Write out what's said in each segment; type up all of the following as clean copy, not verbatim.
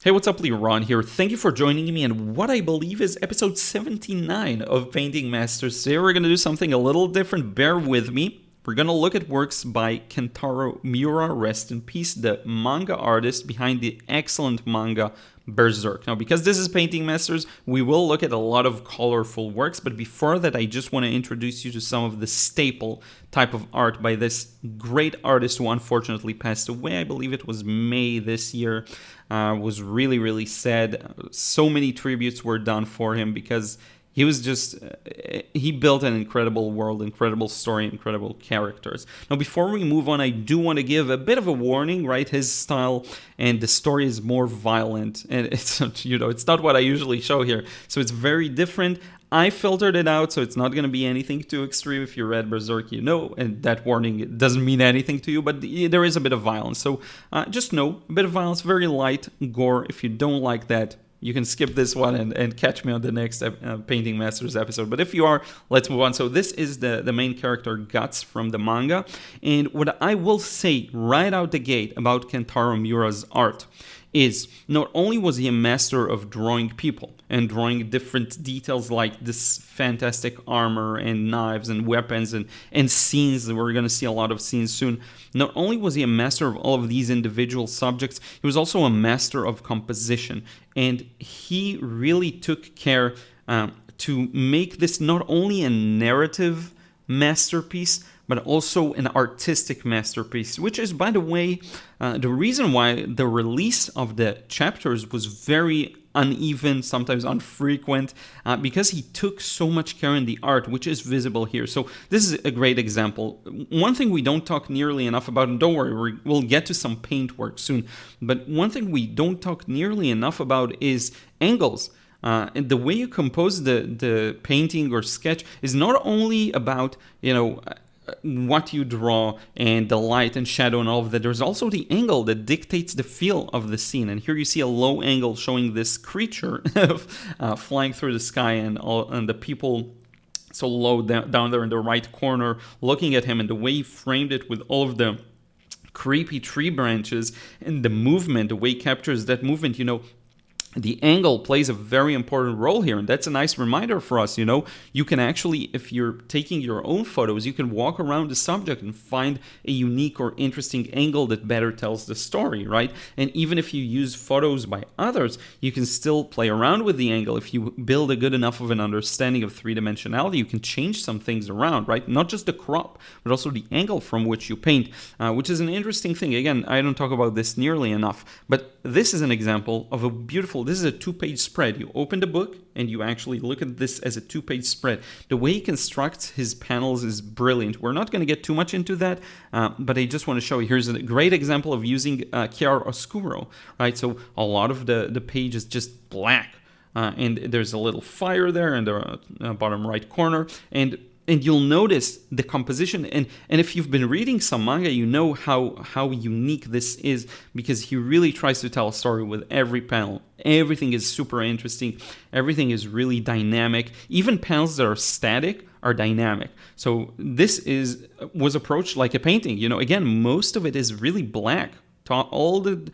Hey, what's up, Liron here. Thank you for joining me in what I believe is episode 79 of Painting Masters. Today we're going to do something a little different. Bear with me. We're going to look at works by Kentaro Miura, rest in peace, the manga artist behind the excellent manga Berserk. Now, because this is Painting Masters, we will look at a lot of colorful works, but before that, I just want to introduce you to some of the staple type of art by this great artist who unfortunately passed away. I believe it was May this year. Was really, really sad. So many tributes were done for him because he was just, he built an incredible world, incredible story, incredible characters. Now, before we move on, I do want to give a bit of a warning, right? His style and the story is more violent, and it's, it's not what I usually show here. So it's very different. I filtered it out, so it's not going to be anything too extreme. If you read Berserk, you know, and that warning doesn't mean anything to you, but there is a bit of violence. So just know, a bit of violence, very light gore. If you don't like that, you can skip this one and catch me on the next Painting Masters episode. But if you are, let's move on. So this is the main character, Guts, from the manga. And what I will say right out the gate about Kentaro Miura's art is not only was he a master of drawing people and drawing different details like this fantastic armor and knives and weapons and scenes, we're going to see a lot of scenes soon. Not only was he a master of all of these individual subjects, he was also a master of composition. And he really took care to make this not only a narrative masterpiece, but also an artistic masterpiece, which is, by the way, the reason why the release of the chapters was very uneven, sometimes infrequent, because he took so much care in the art, which is visible here. So this is a great example. One thing we don't talk nearly enough about, and don't worry, we'll get to some paint work soon, but one thing we don't talk nearly enough about is angles. And the way you compose the painting or sketch is not only about, what you draw and the light and shadow and all of that. There's also the angle that dictates the feel of the scene. And here you see a low angle showing this creature flying through the sky and the people so low down there in the right corner looking at him, and the way he framed it with all of the creepy tree branches and the movement, the way he captures that movement, the angle plays a very important role here, and that's a nice reminder for us. You can actually, if you're taking your own photos, you can walk around the subject and find a unique or interesting angle that better tells the story, right? And even if you use photos by others, you can still play around with the angle. If you build a good enough of an understanding of three-dimensionality, you can change some things around, right? Not just the crop, but also the angle from which you paint, which is an interesting thing. Again, I don't talk about this nearly enough, but this is an example of a beautiful, this is a 2-page spread. You open the book and you actually look at this as a 2-page spread. The way he constructs his panels is brilliant. We're not going to get too much into that, but I just want to show you. Here's a great example of using chiaroscuro, right? So a lot of the page is just black, and there's a little fire there in the bottom right corner, and you'll notice the composition, and if you've been reading some manga, you know how unique this is, because he really tries to tell a story with every panel. Everything is super interesting. Everything is really dynamic. Even panels that are static are dynamic. So this was approached like a painting. Again, most of it is really black. All the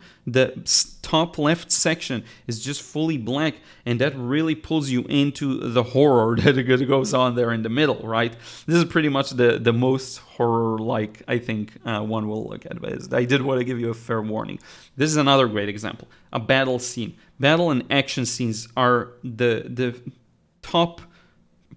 top left section is just fully black, and that really pulls you into the horror that goes on there in the middle, right? This is pretty much the most horror-like, I think, one will look at. But I did want to give you a fair warning. This is another great example. A battle scene. Battle and action scenes are the top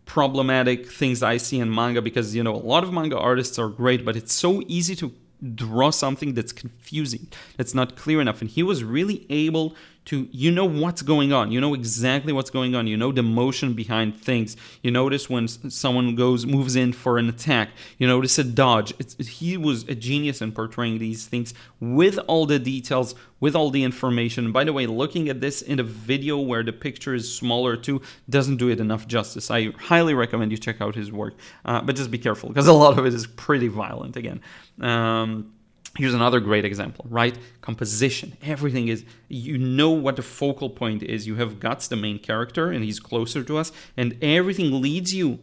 problematic things I see in manga, because, a lot of manga artists are great, but it's so easy to draw something that's confusing, that's not clear enough. And he was really able to, what's going on. You know exactly what's going on. You know the motion behind things. You notice when someone moves in for an attack. You notice a dodge. He was a genius in portraying these things with all the details, with all the information. And by the way, looking at this in a video where the picture is smaller too doesn't do it enough justice. I highly recommend you check out his work, but just be careful, because a lot of it is pretty violent again. Here's another great example, right? Composition. Everything is, what the focal point is. You have Guts, the main character, and he's closer to us, and everything leads you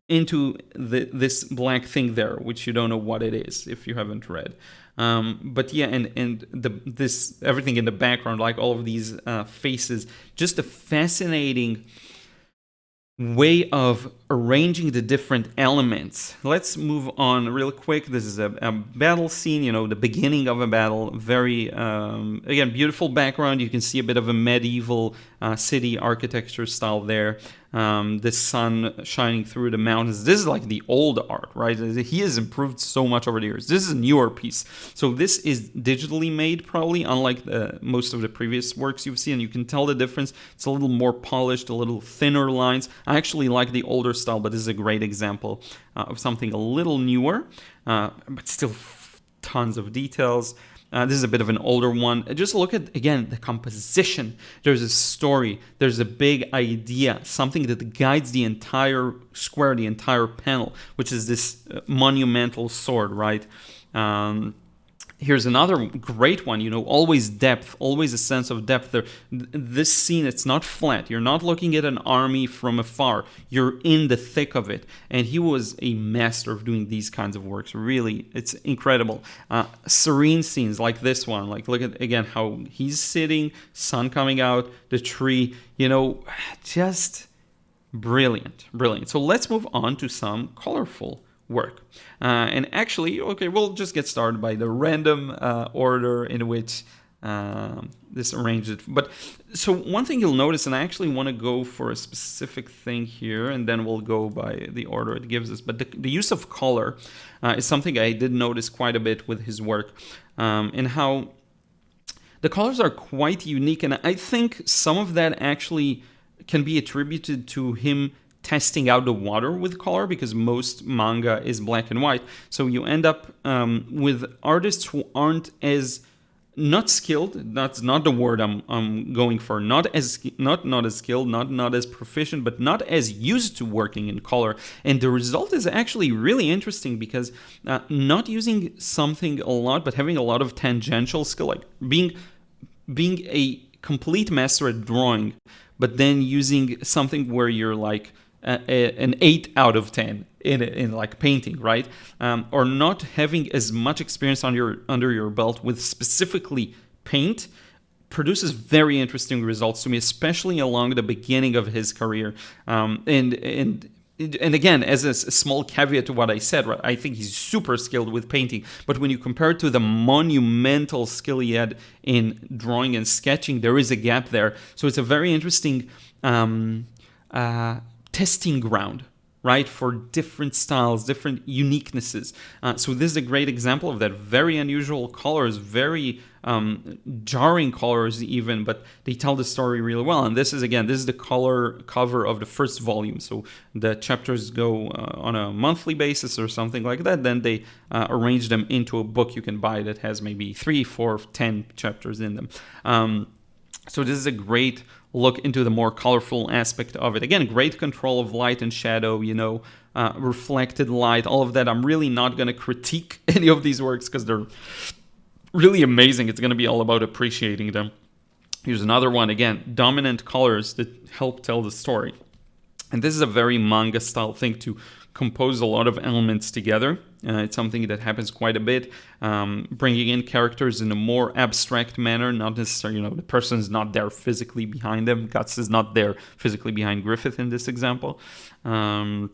into this black thing there, which you don't know what it is if you haven't read. But yeah, and this everything in the background, like all of these faces, just a fascinating way of arranging the different elements. Let's move on real quick. This is a battle scene, the beginning of a battle. Very, again, beautiful background. You can see a bit of a medieval city architecture style there. The sun shining through the mountains. This is like the old art, right? He has improved so much over the years. This is a newer piece. So this is digitally made, probably, unlike most of the previous works you've seen. You can tell the difference. It's a little more polished, a little thinner lines. I actually like the older style, but this is a great example of something a little newer, but still tons of details. This is a bit of an older one. Just look at, again, the composition. There's a story. There's a big idea, something that guides the entire square, the entire panel, which is this monumental sword, right? Here's another great one, always depth, always a sense of depth there. This scene, it's not flat. You're not looking at an army from afar. You're in the thick of it. And he was a master of doing these kinds of works. Really, it's incredible. Serene scenes like this one. Like, look at, again, how he's sitting, sun coming out, the tree, just brilliant, brilliant. So let's move on to some colorful work. And actually, okay, we'll just get started by the random order in which this arranged it. But so one thing you'll notice, and I actually want to go for a specific thing here, and then we'll go by the order it gives us. But the use of color is something I did notice quite a bit with his work, and how the colors are quite unique. And I think some of that actually can be attributed to him testing out the water with color, because most manga is black and white. So you end up with artists who aren't as not skilled. That's not the word I'm going for. Not as skilled, not as proficient, but not as used to working in color. And the result is actually really interesting, because not using something a lot, but having a lot of tangential skill, like being a complete master at drawing, but then using something where you're like an 8 out of 10 in like painting, right? Or not having as much experience under your belt with specifically paint produces very interesting results to me, especially along the beginning of his career. And again, as a small caveat to what I said, right, I think he's super skilled with painting. But when you compare it to the monumental skill he had in drawing and sketching, there is a gap there. So it's a very interesting testing ground, right, for different styles, different uniquenesses. So this is a great example of that. Very unusual colors, very jarring colors even, but they tell the story really well. And this is the color cover of the first volume. So the chapters go on a monthly basis or something like that. Then they arrange them into a book you can buy that has maybe 3, 4, 10 chapters in them. So this is a great look into the more colorful aspect of it. Again, great control of light and shadow, reflected light, all of that. I'm really not going to critique any of these works because they're really amazing. It's going to be all about appreciating them. Here's another one. Again, dominant colors that help tell the story. And this is a very manga style thing, to compose a lot of elements together. It's something that happens quite a bit, bringing in characters in a more abstract manner, not necessarily, the person's not there physically behind them. Guts is not there physically behind Griffith in this example. And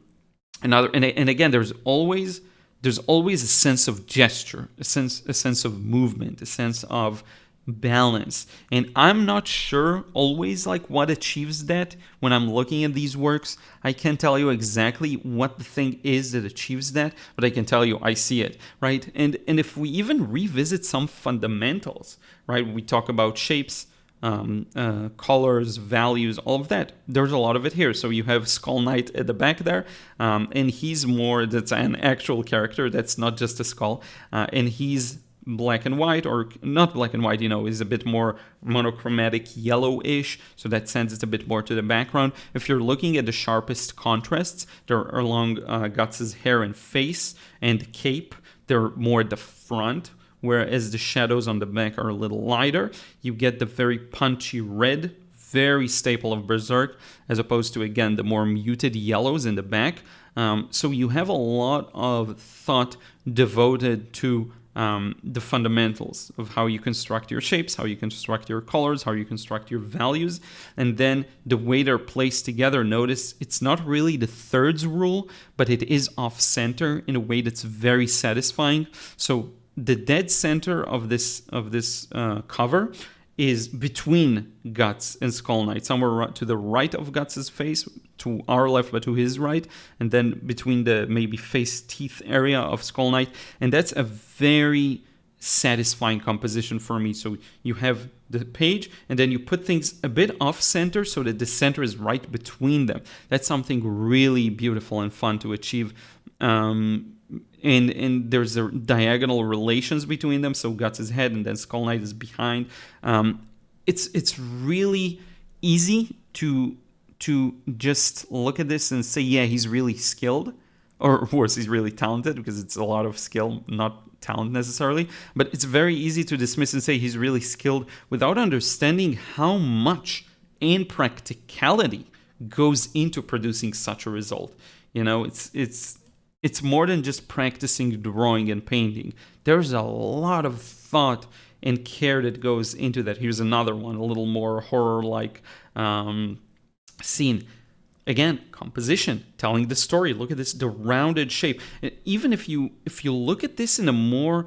again, there's always a sense of gesture, a sense of movement, a sense of balance. And I'm not sure always like what achieves that when I'm looking at these works. I can't tell you exactly what the thing is that achieves that, but I can tell you I see it, right? And if we even revisit some fundamentals, right? We talk about shapes, colors, values, all of that. There's a lot of it here. So you have Skull Knight at the back there, and that's an actual character. That's not just a skull, and he's black and white, or not black and white, is a bit more monochromatic yellowish, so that sends it a bit more to the background. If you're looking at the sharpest contrasts, they're along Guts' hair and face and cape. They're more at the front, whereas the shadows on the back are a little lighter. You get the very punchy red, very staple of Berserk, as opposed to, again, the more muted yellows in the back. So you have a lot of thought devoted to the fundamentals of how you construct your shapes, how you construct your colors, how you construct your values, and then the way they're placed together. Notice it's not really the thirds rule, but it is off-center in a way that's very satisfying. So the dead center of this cover is between Guts and Skull Knight, somewhere to the right of Guts' face, to our left but to his right, and then between the maybe face teeth area of Skull Knight, and that's a very satisfying composition for me. So you have the page, and then you put things a bit off center so that the center is right between them. That's something really beautiful and fun to achieve. And there's a diagonal relations between them, so Guts' head and then Skull Knight is behind. It's really easy to just look at this and say, yeah, he's really skilled, or of course he's really talented, because it's a lot of skill, not talent necessarily. But it's very easy to dismiss and say he's really skilled without understanding how much in practicality goes into producing such a result. You know, it's more than just practicing drawing and painting. There's a lot of thought and care that goes into that. Here's another one, a little more horror-like scene. Again, composition, telling the story. Look at this, the rounded shape. Even if you look at this in a more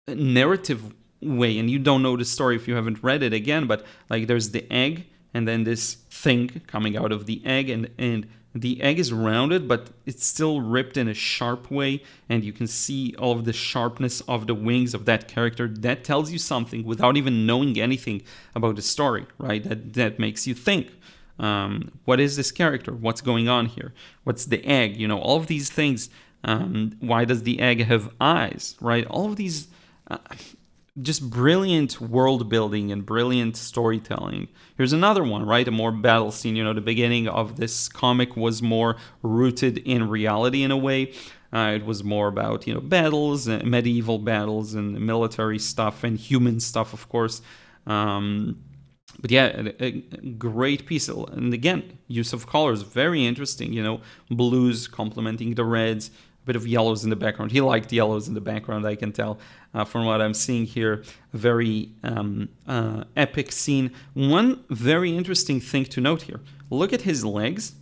narrative way, and you don't know the story if you haven't read it again, but like there's the egg, and then this thing coming out of the egg, and the egg is rounded, but it's still ripped in a sharp way, and you can see all of the sharpness of the wings of that character. That tells you something without even knowing anything about the story, right? That makes you think. What is this character? What's going on here? What's the egg? You know, all of these things. Why does the egg have eyes, right? All of these just brilliant world building and brilliant storytelling. Here's another one, right? A more battle scene. You know, the beginning of this comic was more rooted in reality in a way. It was more about, you know, battles, medieval battles and military stuff and human stuff, of course. But yeah, a great piece. And again, use of colors, very interesting. You know, blues complementing the reds, a bit of yellows in the background. He liked yellows in the background, I can tell from what I'm seeing here. A very epic scene. One very interesting thing to note here. Look at his legs.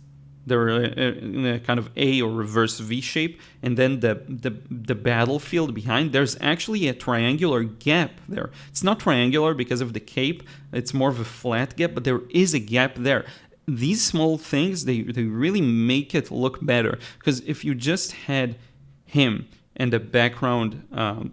They're in a kind of A or reverse V shape, and then the battlefield behind, there's actually a triangular gap there. It's not triangular because of the cape, it's more of a flat gap, but there is a gap there. These small things, they really make it look better, because if you just had him and the background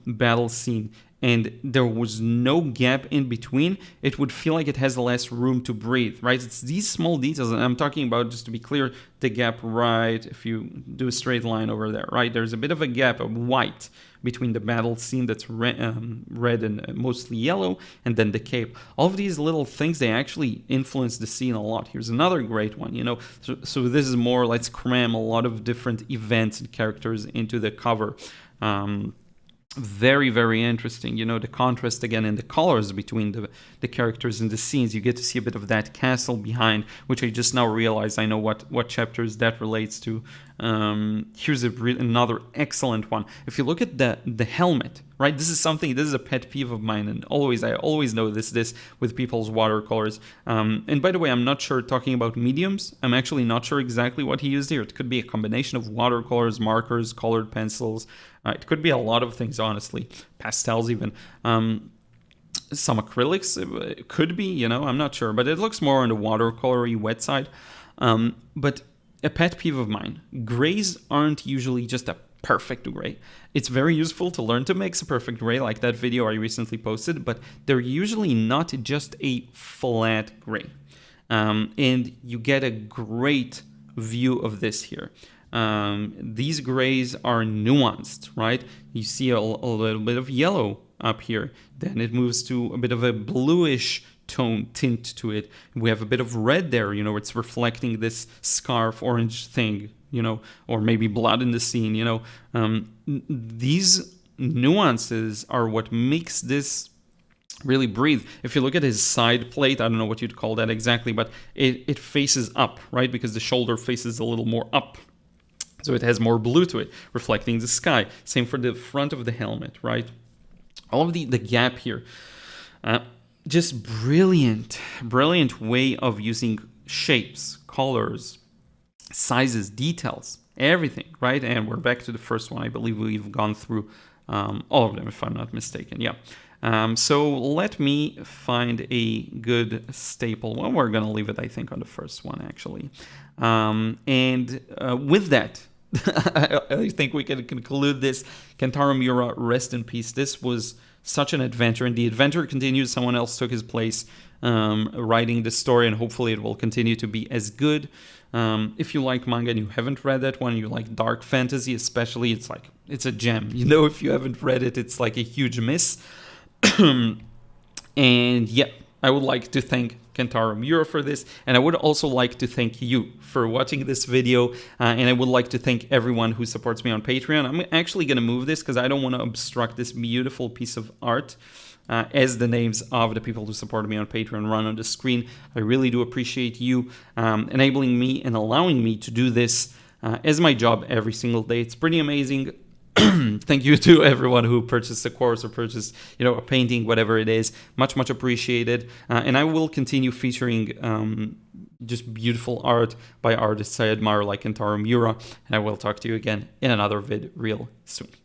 battle scene and there was no gap in between, it would feel like it has less room to breathe, right? It's these small details, and I'm talking about, just to be clear, the gap right, if you do a straight line over there, right? There's a bit of a gap of white between the battle scene that's red and mostly yellow, and then the cape. All of these little things, they actually influence the scene a lot. Here's another great one, you know. So this is more, let's cram a lot of different events and characters into the cover. Very, very interesting. You know, the contrast again in the colors between the characters and the scenes. You get to see a bit of that castle behind, which I just now realized I know what chapters that relates to. Here's another excellent one. If you look at the helmet, right? This is a pet peeve of mine, and I always notice this with people's watercolors. And by the way, I'm not sure, talking about mediums, I'm actually not sure exactly what he used here. It could be a combination of watercolors, markers, colored pencils. It could be a lot of things, honestly. Pastels even. Some acrylics, it could be, you know, I'm not sure. But it looks more on the watercolory wet side. But a pet peeve of mine. Grays aren't usually just a perfect gray. It's very useful to learn to mix a perfect gray, like that video I recently posted, but they're usually not just a flat gray. And you get a great view of this here. These grays are nuanced, right? You see a little bit of yellow up here, then it moves to a bit of a bluish tint to it. We have a bit of red there, you know, it's reflecting this scarf orange thing, you know, or maybe blood in the scene, you know. These nuances are what makes this really breathe. If you look at his side plate, I don't know what you'd call that exactly, but it faces up, right? Because the shoulder faces a little more up. So it has more blue to it, reflecting the sky. Same for the front of the helmet, right? All of the gap here. Just brilliant way of using shapes, colors, sizes, details, everything, right? And we're back to the first one. I believe we've gone through all of them, if I'm not mistaken. Yeah. So let me find a good staple. Well, we're going to leave it, I think, on the first one, actually. And with that, I think we can conclude this. Kentaro Miura, rest in peace. This was such an adventure, and the adventure continues. Someone else took his place writing the story, and hopefully it will continue to be as good. If you like manga and you haven't read that one, you like dark fantasy especially, it's a gem. You know, if you haven't read it, it's like a huge miss. And yeah, I would like to thank Kentaro Miura for this, and I would also like to thank you for watching this video, and I would like to thank everyone who supports me on Patreon. I'm actually going to move this because I don't want to obstruct this beautiful piece of art, as the names of the people who supported me on Patreon run on the screen. I really do appreciate you enabling me and allowing me to do this as my job every single day. It's pretty amazing. Thank you to everyone who purchased a course or purchased, a painting, whatever it is. Much appreciated. And I will continue featuring just beautiful art by artists I admire like Kentaro Miura. And I will talk to you again in another vid real soon.